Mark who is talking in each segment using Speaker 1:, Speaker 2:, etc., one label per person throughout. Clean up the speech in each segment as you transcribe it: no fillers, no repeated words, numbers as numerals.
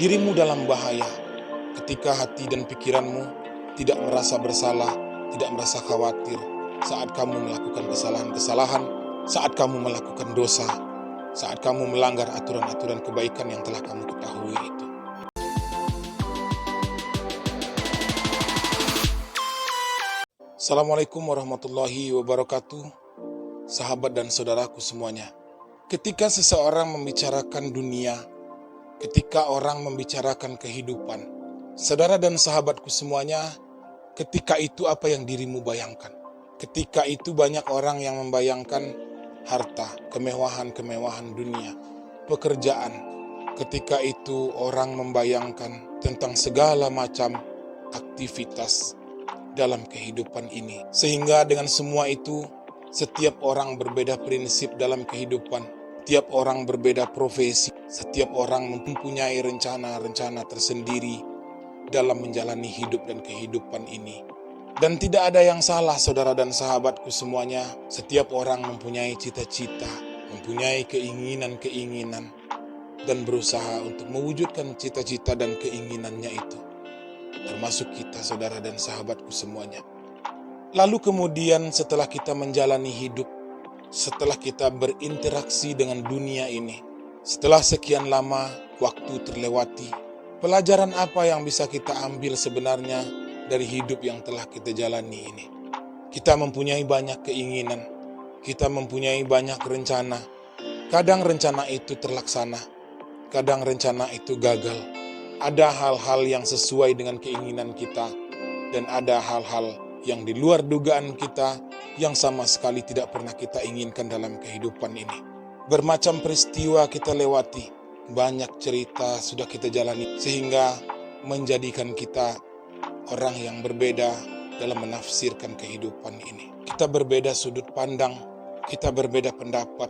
Speaker 1: dirimu dalam bahaya ketika hati dan pikiranmu tidak merasa bersalah, tidak merasa khawatir saat kamu melakukan kesalahan-kesalahan, saat kamu melakukan dosa, saat kamu melanggar aturan-aturan kebaikan yang telah kamu ketahui itu. Assalamualaikum warahmatullahi wabarakatuh, sahabat dan saudaraku semuanya. Ketika seseorang membicarakan dunia, ketika orang membicarakan kehidupan, saudara dan sahabatku semuanya, ketika itu apa yang dirimu bayangkan? Ketika itu banyak orang yang membayangkan harta, kemewahan-kemewahan dunia, pekerjaan. Ketika itu orang membayangkan tentang segala macam aktivitas dalam kehidupan ini. Sehingga dengan semua itu, setiap orang berbeda prinsip dalam kehidupan. Setiap orang berbeda profesi. Setiap orang mempunyai rencana-rencana tersendiri dalam menjalani hidup dan kehidupan ini. Dan tidak ada yang salah, saudara dan sahabatku semuanya. Setiap orang mempunyai cita-cita, mempunyai keinginan-keinginan, dan berusaha untuk mewujudkan cita-cita dan keinginannya itu. Termasuk kita, saudara dan sahabatku semuanya. Lalu kemudian setelah kita menjalani hidup, setelah kita berinteraksi dengan dunia ini, setelah sekian lama waktu terlewati, pelajaran apa yang bisa kita ambil sebenarnya dari hidup yang telah kita jalani ini? Kita mempunyai banyak keinginan, kita mempunyai banyak rencana. Kadang rencana itu terlaksana, kadang rencana itu gagal. Ada hal-hal yang sesuai dengan keinginan kita, dan ada hal-hal yang di luar dugaan kita yang sama sekali tidak pernah kita inginkan dalam kehidupan ini. Bermacam peristiwa kita lewati, banyak cerita sudah kita jalani, sehingga menjadikan kita orang yang berbeda dalam menafsirkan kehidupan ini. Kita berbeda sudut pandang, kita berbeda pendapat,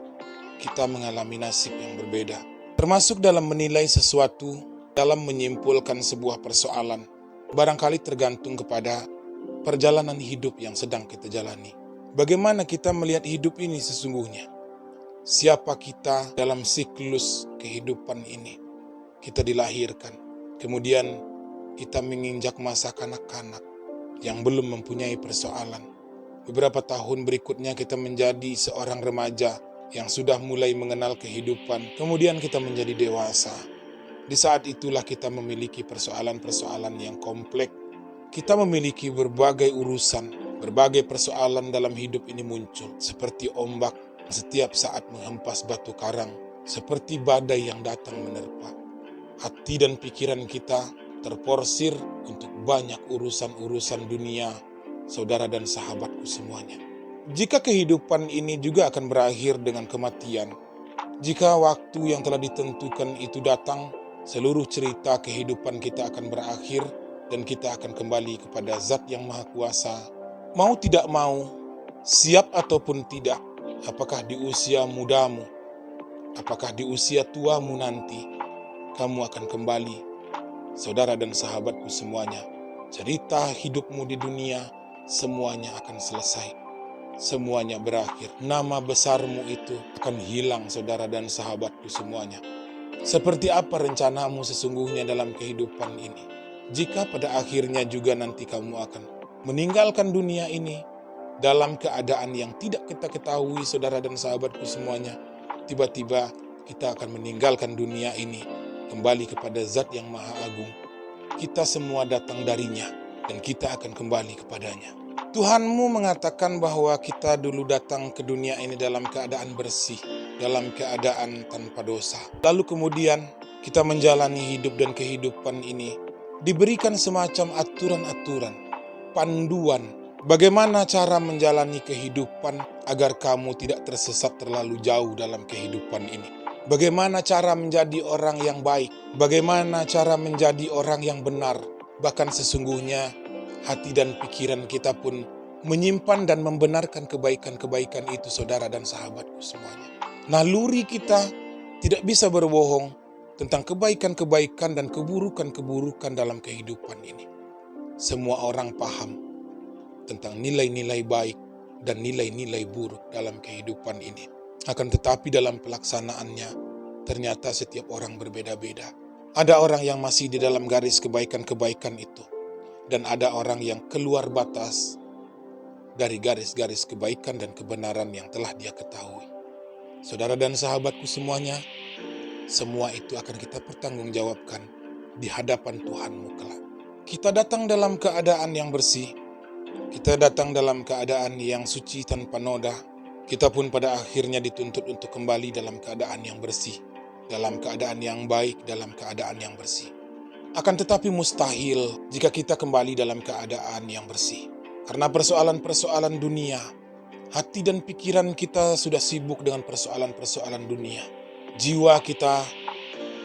Speaker 1: kita mengalami nasib yang berbeda. Termasuk dalam menilai sesuatu, dalam menyimpulkan sebuah persoalan, barangkali tergantung kepada perjalanan hidup yang sedang kita jalani. Bagaimana kita melihat hidup ini sesungguhnya? Siapa kita dalam siklus kehidupan ini? Kita dilahirkan, kemudian kita menginjak masa kanak-kanak yang belum mempunyai persoalan. Beberapa tahun berikutnya kita menjadi seorang remaja yang sudah mulai mengenal kehidupan. Kemudian kita menjadi dewasa. Di saat itulah kita memiliki persoalan-persoalan yang kompleks. Kita memiliki berbagai urusan, berbagai persoalan dalam hidup ini muncul. Seperti ombak setiap saat menghempas batu karang, seperti badai yang datang menerpa. Hati dan pikiran kita terporsir untuk banyak urusan-urusan dunia, saudara dan sahabatku semuanya. Jika kehidupan ini juga akan berakhir dengan kematian, jika waktu yang telah ditentukan itu datang, seluruh cerita kehidupan kita akan berakhir dan kita akan kembali kepada Zat yang Maha Kuasa. Mau tidak mau, siap ataupun tidak, apakah di usia mudamu, apakah di usia tuamu nanti, kamu akan kembali. Saudara dan sahabatku semuanya, cerita hidupmu di dunia semuanya akan selesai. Semuanya berakhir. Nama besarmu itu akan hilang, saudara dan sahabatku semuanya. Seperti apa rencanamu sesungguhnya dalam kehidupan ini? Jika pada akhirnya juga nanti kamu akan meninggalkan dunia ini dalam keadaan yang tidak kita ketahui, saudara dan sahabatku semuanya, tiba-tiba kita akan meninggalkan dunia ini, kembali kepada Zat yang Maha Agung. Kita semua datang darinya dan kita akan kembali kepadanya. Tuhanmu mengatakan bahwa kita dulu datang ke dunia ini dalam keadaan bersih, dalam keadaan tanpa dosa. Lalu kemudian kita menjalani hidup dan kehidupan ini, diberikan semacam aturan-aturan, panduan, bagaimana cara menjalani kehidupan agar kamu tidak tersesat terlalu jauh dalam kehidupan ini. Bagaimana cara menjadi orang yang baik, bagaimana cara menjadi orang yang benar. Bahkan sesungguhnya hati dan pikiran kita pun menyimpan dan membenarkan kebaikan-kebaikan itu, saudara dan sahabatku semuanya. Naluri kita tidak bisa berbohong tentang kebaikan-kebaikan dan keburukan-keburukan dalam kehidupan ini. Semua orang paham tentang nilai-nilai baik dan nilai-nilai buruk dalam kehidupan ini. Akan tetapi dalam pelaksanaannya, ternyata setiap orang berbeda-beda. Ada orang yang masih di dalam garis kebaikan-kebaikan itu. Dan ada orang yang keluar batas dari garis-garis kebaikan dan kebenaran yang telah dia ketahui. Saudara dan sahabatku semuanya, semua itu akan kita pertanggungjawabkan di hadapan Tuhanmu kelak. Kita datang dalam keadaan yang bersih. Kita datang dalam keadaan yang suci tanpa noda. Kita pun pada akhirnya dituntut untuk kembali dalam keadaan yang bersih. Dalam keadaan yang baik, dalam keadaan yang bersih. Akan tetapi mustahil jika kita kembali dalam keadaan yang bersih. Karena persoalan-persoalan dunia, hati dan pikiran kita sudah sibuk dengan persoalan-persoalan dunia. Jiwa kita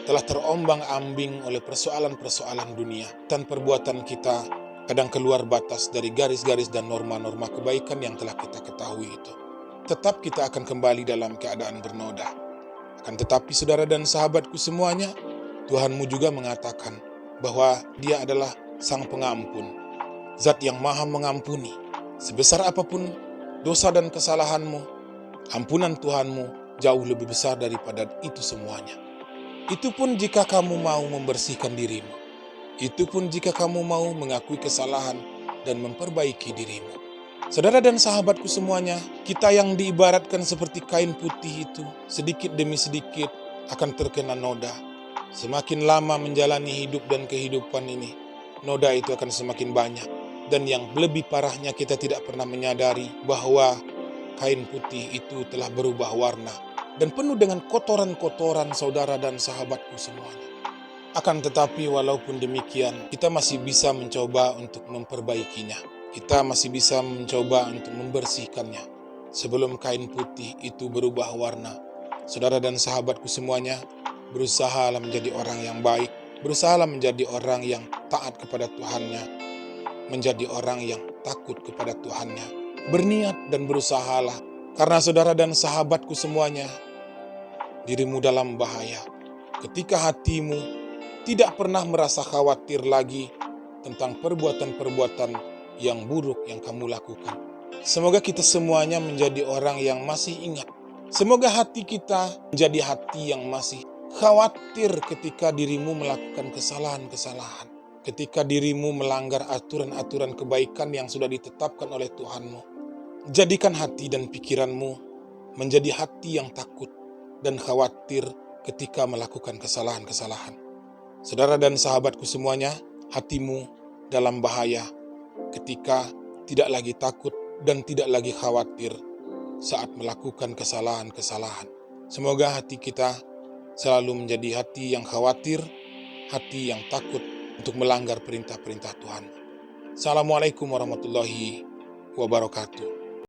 Speaker 1: telah terombang-ambing oleh persoalan-persoalan dunia. Dan perbuatan kita kadang keluar batas dari garis-garis dan norma-norma kebaikan yang telah kita ketahui itu. Tetap kita akan kembali dalam keadaan bernoda. Akan tetapi saudara dan sahabatku semuanya, Tuhanmu juga mengatakan bahwa Dia adalah Sang Pengampun, Zat yang maha mengampuni. Sebesar apapun dosa dan kesalahanmu, ampunan Tuhanmu jauh lebih besar daripada itu semuanya. Itu pun jika kamu mau membersihkan dirimu. Itu pun jika kamu mau mengakui kesalahan dan memperbaiki dirimu. Saudara dan sahabatku semuanya, kita yang diibaratkan seperti kain putih itu, sedikit demi sedikit akan terkena noda. Semakin lama menjalani hidup dan kehidupan ini, noda itu akan semakin banyak. Dan yang lebih parahnya, kita tidak pernah menyadari bahwa kain putih itu telah berubah warna dan penuh dengan kotoran-kotoran saudara dan sahabatku semuanya. Akan tetapi walaupun demikian, kita masih bisa mencoba untuk memperbaikinya. Kita masih bisa mencoba untuk membersihkannya sebelum kain putih itu berubah warna. Saudara dan sahabatku semuanya, berusahalah menjadi orang yang baik, berusahalah menjadi orang yang taat kepada Tuhannya, menjadi orang yang takut kepada Tuhannya. Berniat dan berusahalah, karena saudara dan sahabatku semuanya, dirimu dalam bahaya ketika hatimu tidak pernah merasa khawatir lagi tentang perbuatan-perbuatan yang buruk yang kamu lakukan. Semoga kita semuanya menjadi orang yang masih ingat. Semoga hati kita menjadi hati yang masih khawatir ketika dirimu melakukan kesalahan-kesalahan. Ketika dirimu melanggar aturan-aturan kebaikan yang sudah ditetapkan oleh Tuhanmu. Jadikan hati dan pikiranmu menjadi hati yang takut dan khawatir ketika melakukan kesalahan-kesalahan. Saudara dan sahabatku semuanya, hatimu dalam bahaya ketika tidak lagi takut dan tidak lagi khawatir saat melakukan kesalahan-kesalahan. Semoga hati kita selalu menjadi hati yang khawatir, hati yang takut untuk melanggar perintah-perintah Tuhan. Assalamualaikum warahmatullahi wabarakatuh.